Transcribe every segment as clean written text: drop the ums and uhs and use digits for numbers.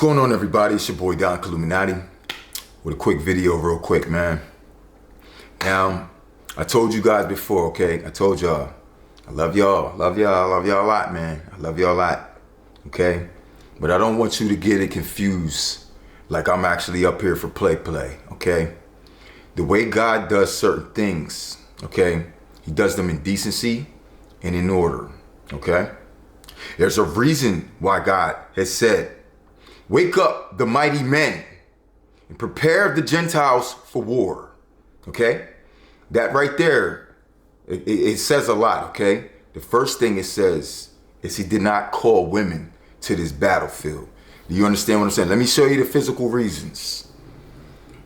going on, everybody? It's your boy Don Illuminati with a quick video real quick, man. Now, I told you guys before, okay? I told y'all, I love y'all, love y'all a lot, man. I love y'all a lot, okay? But I don't want you to get it confused like I'm actually up here for play, okay? The way God does certain things, okay? He does them in decency and in order, okay? There's a reason why God has said, wake up the mighty men and prepare the Gentiles for war, okay? That right there, it says a lot, okay? The first thing it says is he did not call women to this battlefield. Do you understand what I'm saying? Let me show you the physical reasons.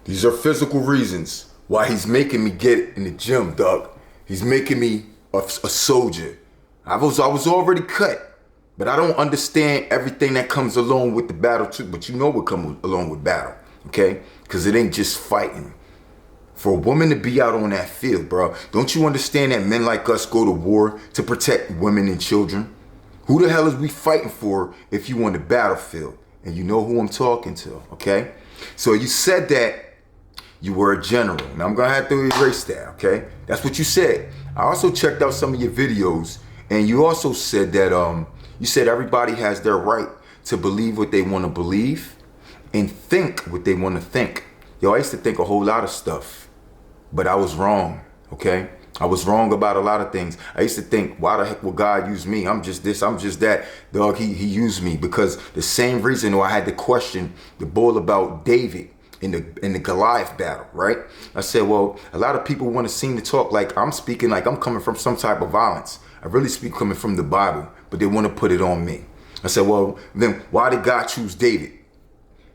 These are physical reasons why he's making me get in the gym, Doug. He's making me a soldier. I was already cut. But I don't understand everything that comes along with the battle too. But you know what comes along with battle, okay? Because it ain't just fighting. For a woman to be out on that field, bro, don't you understand that men like us go to war to protect women and children? Who the hell is we fighting for if you on the battlefield? And you know who I'm talking to, okay? So you said that you were a general. Now I'm gonna have to erase that, okay? That's what you said. I also checked out some of your videos, and you also said that you said everybody has their right to believe what they want to believe and think what they want to think. Yo, I used to think a whole lot of stuff, but I was wrong, okay? I was wrong about a lot of things. I used to think, why the heck would God use me? I'm just this, I'm just that. Dog, he used me because the same reason why I had to question the bull about David in the Goliath battle, right? I said, well, a lot of people want to seem to talk like I'm speaking like I'm coming from some type of violence. I really speak coming from the Bible, but they want to put it on me. I said, well, then why did God choose David?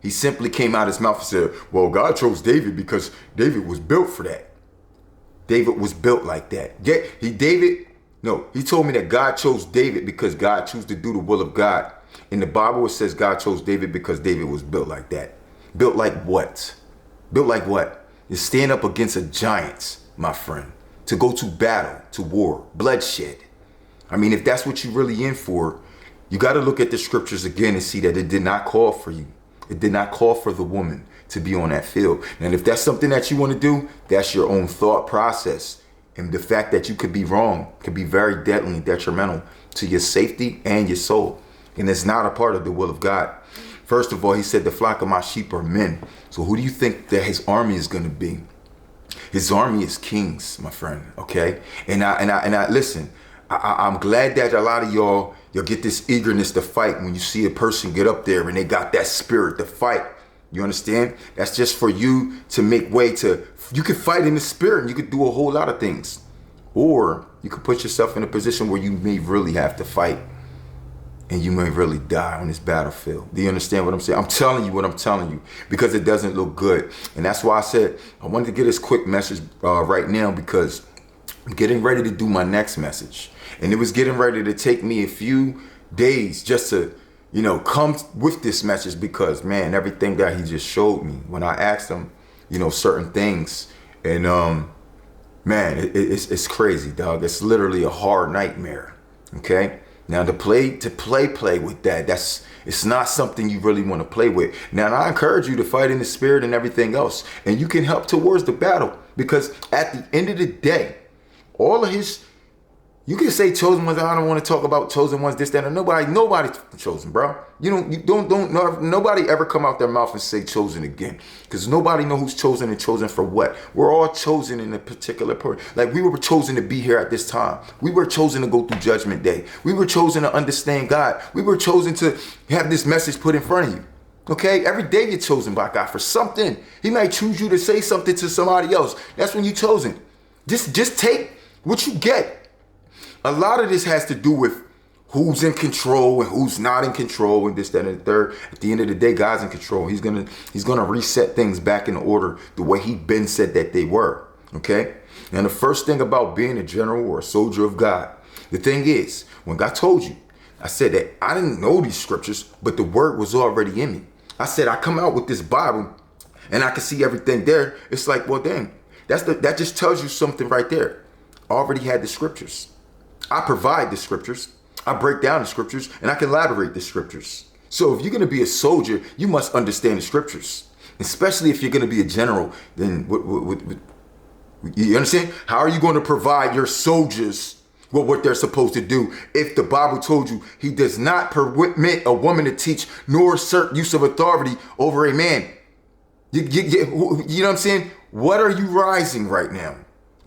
He simply came out his mouth and said, well, God chose David because David was built for that. David was built like that. Yeah, he told me that God chose David because God chose to do the will of God. In the Bible, it says God chose David because David was built like that. Built like what? Built like what? To stand up against a giant, my friend. To go to battle, to war, bloodshed. I mean, if that's what you're really in for, you got to look at the scriptures again and see that it did not call for you. It did not call for the woman to be on that field. And if that's something that you want to do, that's your own thought process. And the fact that you could be wrong could be very deadly, detrimental to your safety and your soul. And it's not a part of the will of God. First of all, he said, the flock of my sheep are men. So who do you think that his army is going to be? His army is kings, my friend. Okay. And I listen. I'm glad that a lot of you'll get this eagerness to fight when you see a person get up there and they got that spirit to fight. You understand? That's just for you to make way to, you can fight in the spirit and you could do a whole lot of things. Or you could put yourself in a position where you may really have to fight and you may really die on this battlefield. Do you understand what I'm saying? I'm telling you what I'm telling you because it doesn't look good. And that's why I said I wanted to get this quick message right now because I'm getting ready to do my next message. And it was getting ready to take me a few days just to, come with this message because, man, everything that he just showed me when I asked him, certain things. And, man, it's crazy, dog. It's literally a hard nightmare, okay? Now, to play with that, it's not something you really want to play with. Now, I encourage you to fight in the spirit and everything else. And you can help towards the battle because at the end of the day, all of his, you can say chosen ones. I don't want to talk about chosen ones, this, that, and nobody's chosen, bro. Nobody ever come out their mouth and say chosen again. Because nobody know who's chosen and chosen for what. We're all chosen in a particular part. Like we were chosen to be here at this time. We were chosen to go through judgment day. We were chosen to understand God. We were chosen to have this message put in front of you. Okay, every day you're chosen by God for something. He might choose you to say something to somebody else. That's when you're chosen. Just take what you get. A lot of this has to do with who's in control and who's not in control and this, that, and the third. At the end of the day, God's in control. He's gonna reset things back in order the way he been said that they were. Okay? And the first thing about being a general or a soldier of God, the thing is, when God told you, I said that I didn't know these scriptures, but the word was already in me. I said, I come out with this Bible and I can see everything there. It's like, well, dang, that just tells you something right there. I already had the scriptures. I provide the scriptures. I break down the scriptures and I can elaborate the scriptures. So if you're going to be a soldier, you must understand the scriptures. Especially if you're going to be a general, then you understand? How are you going to provide your soldiers with what they're supposed to do if the Bible told you he does not permit a woman to teach nor assert use of authority over a man? You know what I'm saying? What are you rising right now?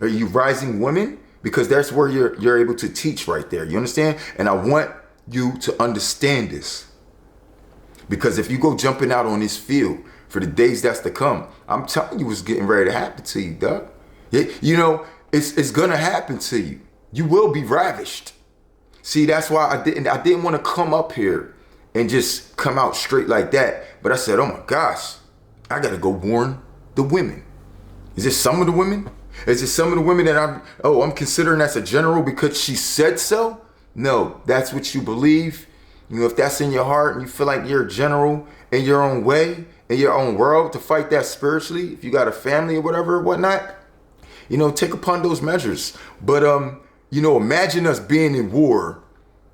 Are you rising women? Because that's where you're able to teach right there. You understand? And I want you to understand this. Because if you go jumping out on this field for the days that's to come, I'm telling you what's getting ready to happen to you, Doug. You know, it's gonna happen to you. You will be ravished. See, that's why I didn't want to come up here and just come out straight like that. But I said, oh my gosh, I gotta go warn the women. Is it some of the women? Is it some of the women that I'm considering as a general because she said so? No, that's what you believe. You know, if that's in your heart and you feel like you're a general in your own way, in your own world, to fight that spiritually, if you got a family or whatever, whatnot, you know, take upon those measures. But, you know, imagine us being in war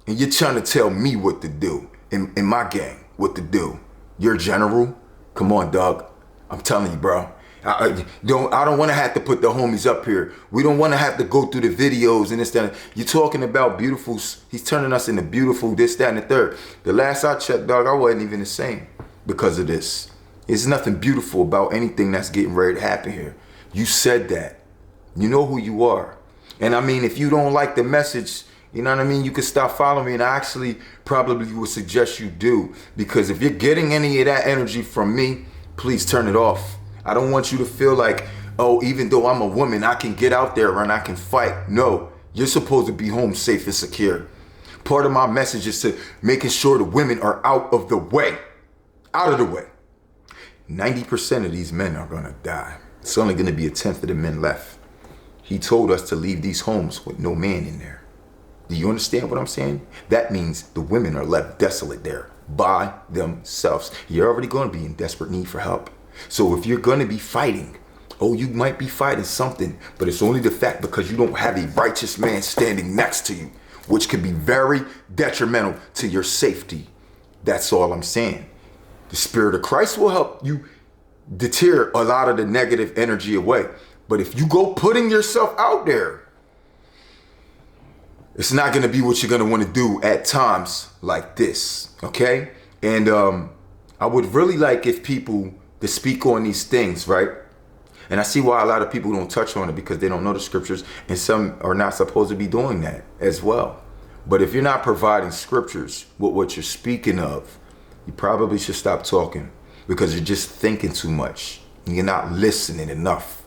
and you're trying to tell me what to do in my gang, what to do. You're a general. Come on, dog. I'm telling you, bro. I don't want to have to put the homies up here. We don't want to have to go through the videos and this, that. You're talking about beautiful. He's turning us into beautiful, this, that, and the third. The last I checked, dog, I wasn't even the same because of this. There's nothing beautiful about anything that's getting ready to happen here. You said that. You know who you are. And I mean, if you don't like the message, you know what I mean? You can stop following me, and I actually probably would suggest you do. Because if you're getting any of that energy from me, please turn it off. I don't want you to feel like, oh, even though I'm a woman, I can get out there and I can fight. No, you're supposed to be home safe and secure. Part of my message is to making sure the women are out of the way. Out of the way. 90% of these men are going to die. It's only going to be a tenth of the men left. He told us to leave these homes with no man in there. Do you understand what I'm saying? That means the women are left desolate there by themselves. You're already going to be in desperate need for help. So if you're going to be fighting, oh, you might be fighting something, but it's only the fact because you don't have a righteous man standing next to you, which could be very detrimental to your safety. That's all I'm saying. The Spirit of Christ will help you deter a lot of the negative energy away. But if you go putting yourself out there, it's not going to be what you're going to want to do at times like this, okay? And I would really like if people to speak on these things, right? And I see why a lot of people don't touch on it because they don't know the scriptures, and some are not supposed to be doing that as well. But if you're not providing scriptures with what you're speaking of, you probably should stop talking because you're just thinking too much. You're not listening enough.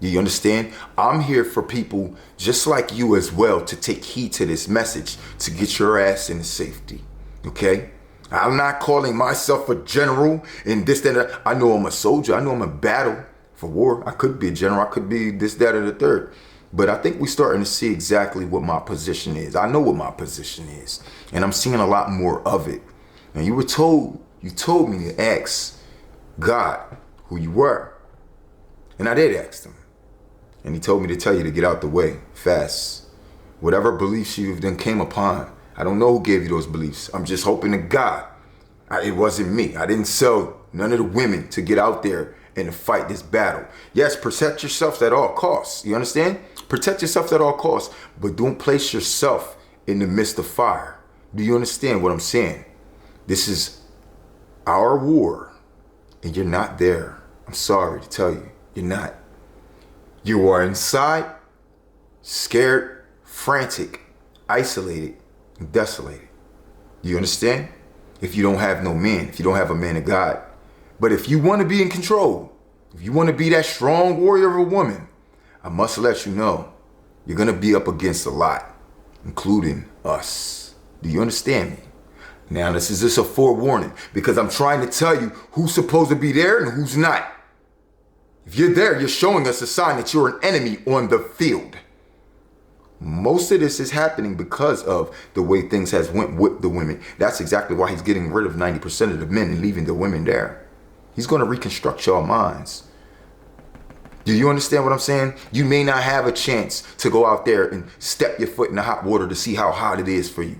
Do you understand? I'm here for people just like you as well to take heed to this message, to get your ass into safety, okay? I'm not calling myself a general in this, that. I know I'm a soldier. I know I'm in battle for war. I could be a general. I could be this, that, or the third. But I think we're starting to see exactly what my position is. I know what my position is. And I'm seeing a lot more of it. And you told me to ask God who you were. And I did ask him. And he told me to tell you to get out the way fast. Whatever beliefs you then came upon, I don't know who gave you those beliefs. I'm just hoping to God. It wasn't me. I didn't sell none of the women to get out there and to fight this battle. Yes, protect yourself at all costs. You understand? Protect yourself at all costs, but don't place yourself in the midst of fire. Do you understand what I'm saying? This is our war, and you're not there. I'm sorry to tell you, you're not. You are inside, scared, frantic, isolated, and desolated. Do you understand? If you don't have no man, if you don't have a man of God. But if you want to be in control, if you want to be that strong warrior of a woman, I must let you know, you're going to be up against a lot, including us. Do you understand me? Now, this is just a forewarning because I'm trying to tell you who's supposed to be there and who's not. If you're there, you're showing us a sign that you're an enemy on the field. Most of this is happening because of the way things has went with the women. That's exactly why he's getting rid of 90% of the men and leaving the women there. He's going to reconstruct your minds. Do you understand what I'm saying? You may not have a chance to go out there and step your foot in the hot water to see how hot it is for you.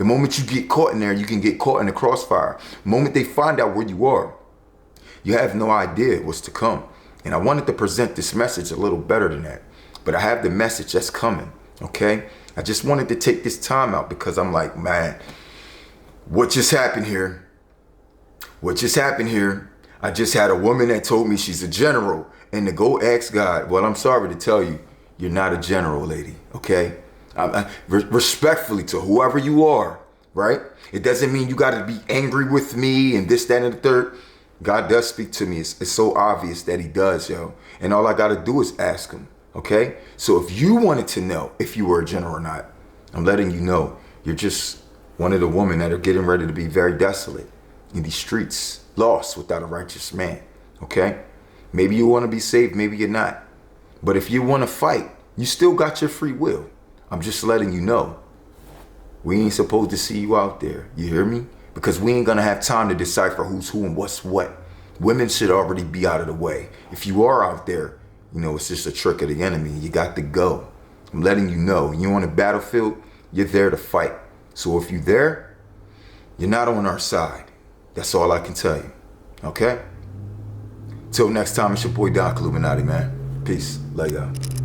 The moment you get caught in there, you can get caught in the crossfire. The moment they find out where you are, you have no idea what's to come. And I wanted to present this message a little better than that. But I have the message that's coming, okay? I just wanted to take this time out because I'm like, man, what just happened here? What just happened here? I just had a woman that told me she's a general. And to go ask God, well, I'm sorry to tell you, you're not a general, lady, okay? Respectfully to whoever you are, right? It doesn't mean you got to be angry with me and this, that, and the third. God does speak to me. It's so obvious that he does, yo. And all I got to do is ask him, okay? So if you wanted to know if you were a general or not, I'm letting you know you're just one of the women that are getting ready to be very desolate in these streets, lost without a righteous man, okay? Maybe you want to be saved, maybe you're not. But if you want to fight, you still got your free will. I'm just letting you know. We ain't supposed to see you out there. You hear me? Because we ain't going to have time to decipher who's who and what's what. Women should already be out of the way. If you are out there, you know, it's just a trick of the enemy. You got to go. I'm letting you know. You're on the battlefield, you're there to fight. So if you're there, you're not on our side. That's all I can tell you. Okay? Till next time, it's your boy Doc Illuminati, man. Peace. Love y'all.